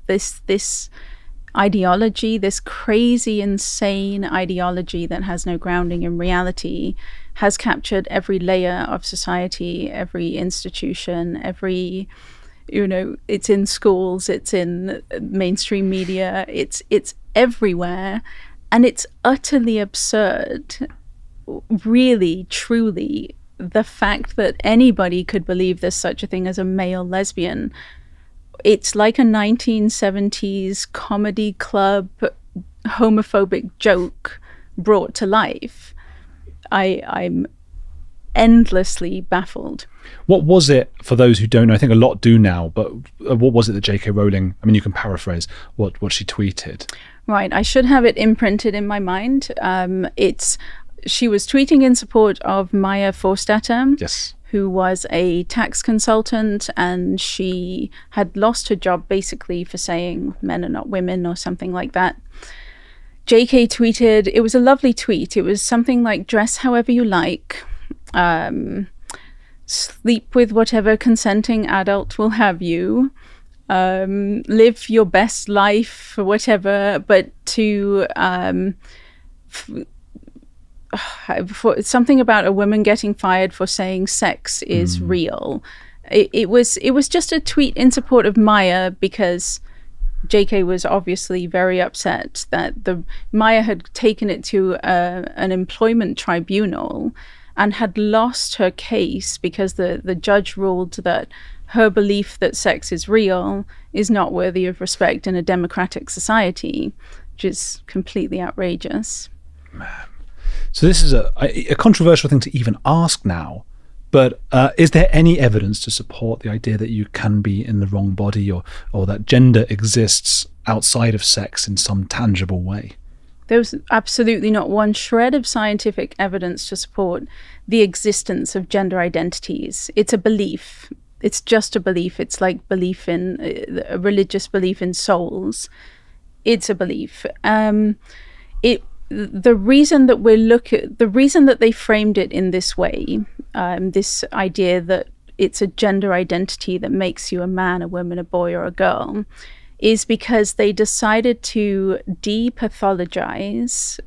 this ideology, this crazy, insane ideology that has no grounding in reality, has captured every layer of society, every institution, every, it's in schools, it's in mainstream media, it's everywhere. And it's utterly absurd, really, truly, the fact that anybody could believe there's such a thing as a male lesbian. It's like a 1970s comedy club homophobic joke brought to life. I'm endlessly baffled. What was it, for those who don't know, I think a lot do now, but what was it that J.K. Rowling, I mean, you can paraphrase what she tweeted. Right, I should have it imprinted in my mind. She was tweeting in support of Maya Forstater, yes, who was a tax consultant, and she had lost her job basically for saying men are not women or something like that. JK tweeted, it was a lovely tweet. It was something like, dress however you like, sleep with whatever consenting adult will have you, live your best life or whatever, but to for something about a woman getting fired for saying sex is real. It was just a tweet in support of Maya, because JK was obviously very upset that Maya had taken it to an employment tribunal and had lost her case because the judge ruled that her belief that sex is real is not worthy of respect in a democratic society, which is completely outrageous. Man. So this is a controversial thing to even ask now, but is there any evidence to support the idea that you can be in the wrong body, or that gender exists outside of sex in some tangible way? There's absolutely not one shred of scientific evidence to support the existence of gender identities. It's a belief. It's just a belief. It's like belief in a religious belief in souls. It's a belief. The reason that they framed it in this way, this idea that it's a gender identity that makes you a man, a woman, a boy, or a girl, is because they decided to depathologize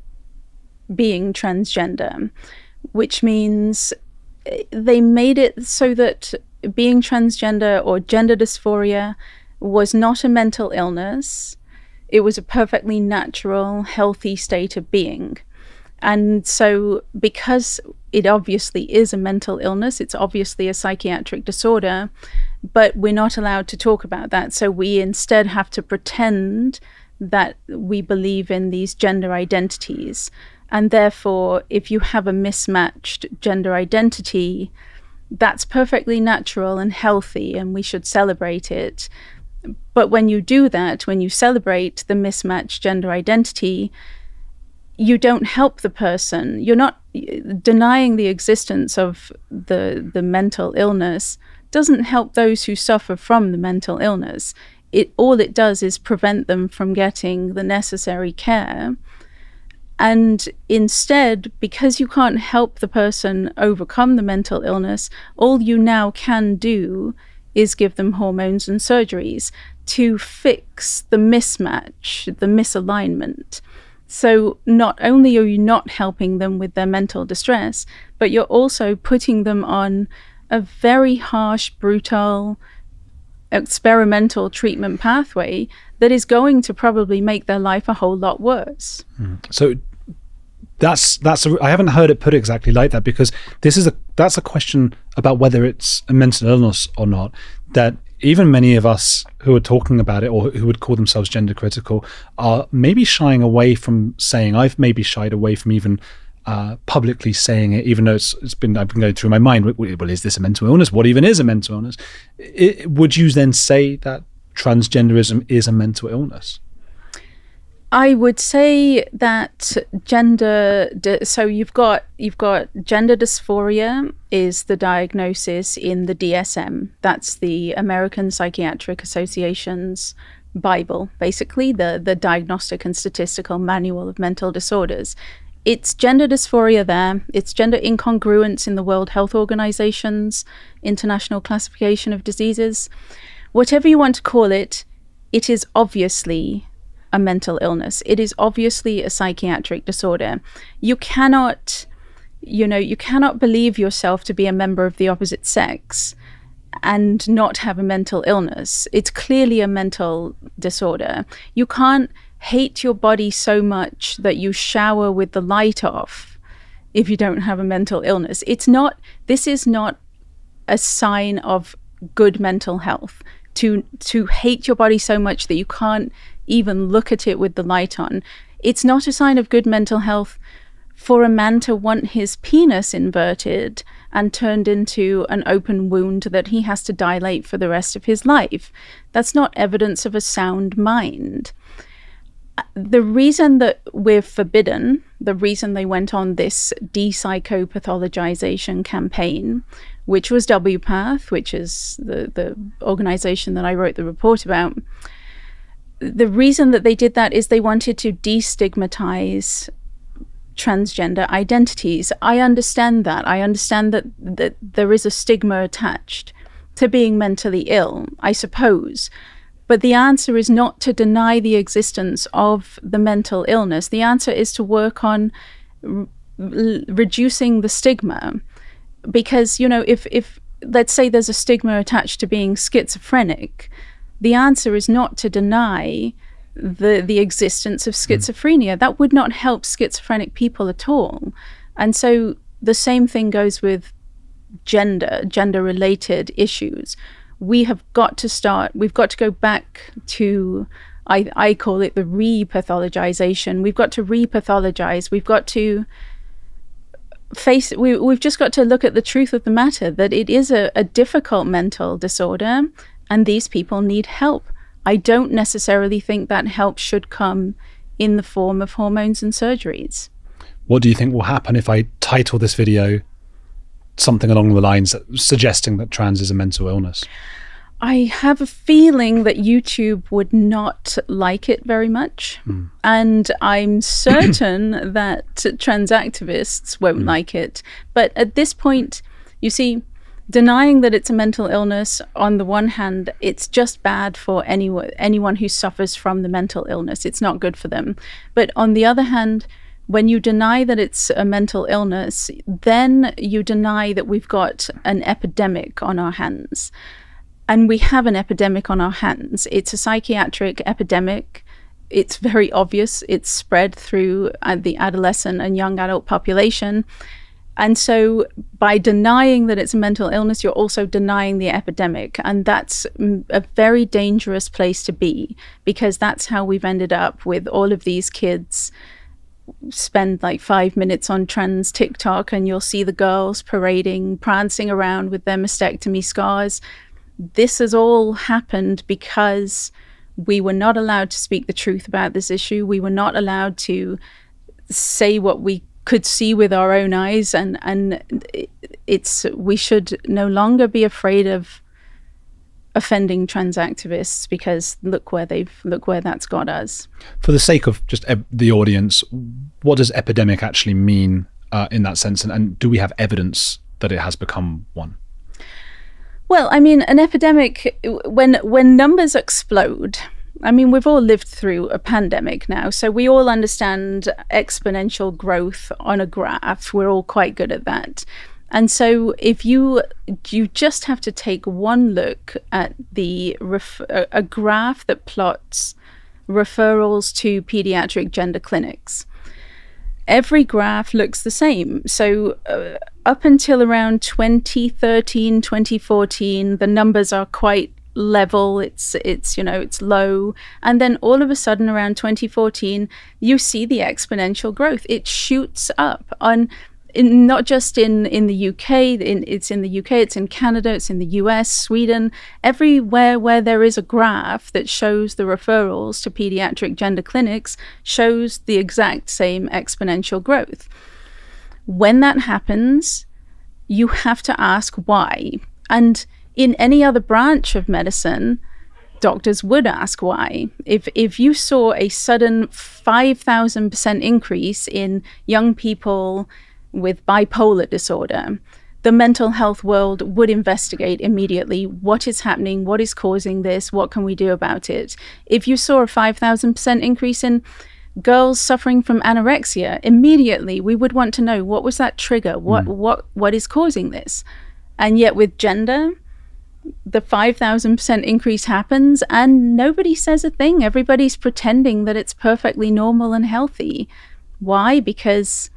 being transgender, which means they made it so that being transgender or gender dysphoria was not a mental illness. It was a perfectly natural, healthy state of being. And so because it obviously is a mental illness, it's obviously a psychiatric disorder, but we're not allowed to talk about that. So we instead have to pretend that we believe in these gender identities. And therefore, if you have a mismatched gender identity, that's perfectly natural and healthy, and we should celebrate it. But when you do that, when you celebrate the mismatched gender identity, you don't help the person. You're not denying the existence of the mental illness doesn't help those who suffer from the mental illness. All it does is prevent them from getting the necessary care. And instead, because you can't help the person overcome the mental illness, all you now can do is give them hormones and surgeries to fix the mismatch, the misalignment. So not only are you not helping them with their mental distress, but you're also putting them on a very harsh, brutal, experimental treatment pathway that is going to probably make their life a whole lot worse. So I haven't heard it put exactly like that, because that's a question about whether it's a mental illness or not, that even many of us who are talking about it, or who would call themselves gender critical, are maybe shying away from saying. I've maybe shied away from even publicly saying it, even though I've been going through my mind, well, is this a mental illness? What even is a mental illness? Would you then say that transgenderism is a mental illness? I would say that so you've got gender dysphoria is the diagnosis in the DSM. That's the American Psychiatric Association's Bible, basically the Diagnostic and Statistical Manual of Mental Disorders. It's gender dysphoria there. It's gender incongruence in the World Health Organization's International Classification of Diseases. Whatever you want to call it, it is obviously a mental illness. It is obviously a psychiatric disorder. You cannot believe yourself to be a member of the opposite sex and not have a mental illness. It's clearly a mental disorder. You can't hate your body so much that you shower with the light off if you don't have a mental illness. This is not a sign of good mental health to hate your body so much that you can't even look at it with the light on. It's not a sign of good mental health for a man to want his penis inverted and turned into an open wound that he has to dilate for the rest of his life. That's not evidence of a sound mind. The reason that we're forbidden, the reason they went on this de-psychopathologization campaign, which was WPATH, which is the organization that I wrote the report about, the reason that they did that is they wanted to destigmatize transgender identities. I understand that. I understand that there is a stigma attached to being mentally ill, I suppose. But the answer is not to deny the existence of the mental illness. The answer is to work on reducing the stigma. Because, if let's say there's a stigma attached to being schizophrenic, the answer is not to deny the existence of schizophrenia. That would not help schizophrenic people at all. And so the same thing goes with gender-related issues. We've got to go back to, I call it the re-pathologization. We've got to re-pathologize. We've got to face it. We've just got to look at the truth of the matter, that it is a difficult mental disorder and these people need help. I don't necessarily think that help should come in the form of hormones and surgeries. What do you think will happen if I title this video something along the lines suggesting that trans is a mental illness? I have a feeling that YouTube would not like it very much. And I'm certain that trans activists won't like it. But at this point, you see, denying that it's a mental illness, on the one hand, it's just bad for anyone who suffers from the mental illness. It's not good for them. But on the other hand, when you deny that it's a mental illness, then you deny that we've got an epidemic on our hands. And we have an epidemic on our hands. It's a psychiatric epidemic. It's very obvious. It's spread through the adolescent and young adult population. And so by denying that it's a mental illness, you're also denying the epidemic. And that's a very dangerous place to be, because that's how we've ended up with all of these kids spend like 5 minutes on trans TikTok, and you'll see the girls parading, prancing around with their mastectomy scars. This has all happened because we were not allowed to speak the truth about this issue. We were not allowed to say what we could see with our own eyes, and we should no longer be afraid of offending trans activists, because look where that's got us. For the sake of just the audience, what does epidemic actually mean in that sense, and do we have evidence that it has become one? Well, I mean, an epidemic, when numbers explode, I mean, we've all lived through a pandemic now, so we all understand exponential growth on a graph. We're all quite good at that. And so if you just have to take one look at a graph that plots referrals to pediatric gender clinics. Every graph looks the same. So up until around 2013, 2014, the numbers are quite level. It's low. And then all of a sudden around 2014, you see the exponential growth. It shoots up not just in the UK, it's in the UK, it's in Canada, it's in the US, Sweden, everywhere where there is a graph that shows the referrals to pediatric gender clinics shows the exact same exponential growth. When that happens, you have to ask why. And in any other branch of medicine, doctors would ask why. If you saw a sudden 5,000% increase in young people with bipolar disorder, the mental health world would investigate immediately what is happening, what is causing this, what can we do about it. If you saw a 5,000% increase in girls suffering from anorexia, immediately we would want to know, what was that trigger? What is causing this? And yet with gender, the 5,000% increase happens and nobody says a thing. Everybody's pretending that it's perfectly normal and healthy. Why? Because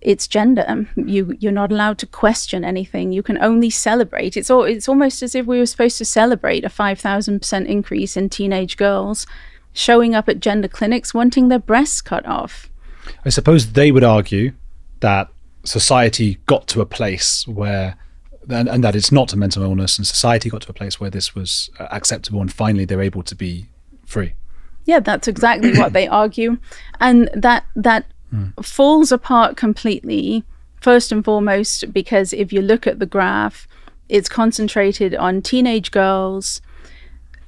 it's gender. You're not allowed to question anything. You can only celebrate. It's almost as if we were supposed to celebrate a 5,000% increase in teenage girls showing up at gender clinics wanting their breasts cut off. I suppose they would argue that society got to a place where, and that it's not a mental illness, and society got to a place where this was acceptable, and finally they're able to be free. Yeah, that's exactly what they argue. And that falls apart completely, first and foremost, because if you look at the graph, it's concentrated on teenage girls.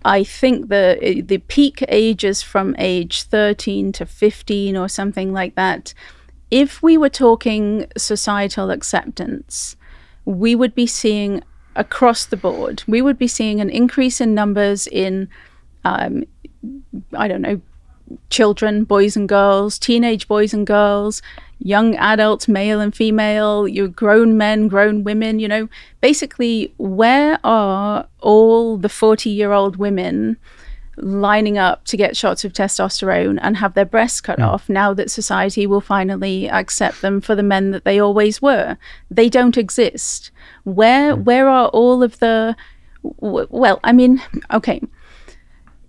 I think the peak age is from age 13 to 15 or something like that. If we were talking societal acceptance, we would be seeing across the board, we would be seeing an increase in numbers in, children, boys and girls, teenage boys and girls, young adults, male and female, your grown men, grown women, basically, where are all the 40-year-old women lining up to get shots of testosterone and have their breasts cut off now that society will finally accept them for the men that they always were? They don't exist. Where are all of the,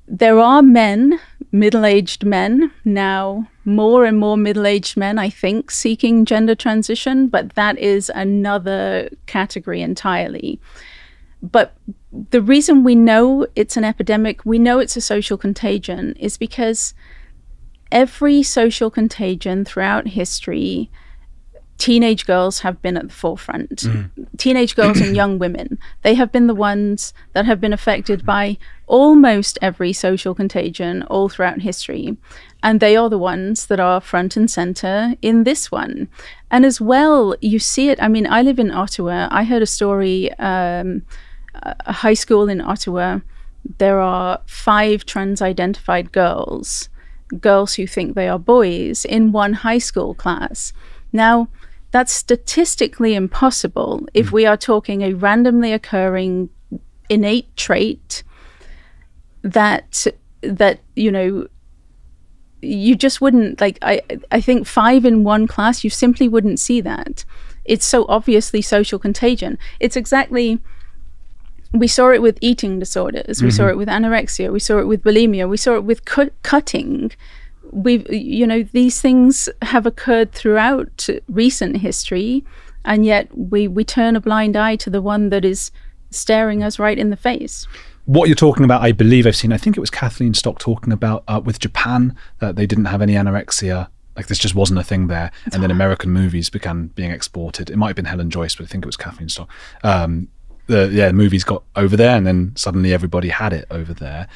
there are men, middle-aged men now, more and more middle-aged men, I think, seeking gender transition, but that is another category entirely. But the reason we know it's an epidemic, we know it's a social contagion, is because every social contagion throughout history, teenage girls have been at the forefront. Teenage girls and young women, they have been the ones that have been affected by almost every social contagion all throughout history. And they are the ones that are front and center in this one. And as well, you see it. I mean, I live in Ottawa. I heard a story, a high school in Ottawa. There are 5 trans-identified girls who think they are boys in one high school class. Now, that's statistically impossible if we are talking a randomly occurring innate trait that you just wouldn't, I think 5 in one class, you simply wouldn't see that. It's so obviously social contagion. It's exactly, we saw it with eating disorders, we saw it with anorexia, we saw it with bulimia, we saw it with cutting. These things have occurred throughout recent history, and yet we turn a blind eye to the one that is staring us right in the face. What you're talking about, I believe I've seen, I think it was Kathleen Stock talking about with Japan, that they didn't have any anorexia. Like, this just wasn't a thing there. And then American movies began being exported. It might have been Helen Joyce, but I think it was Kathleen Stock. The movies got over there, and then suddenly everybody had it over there.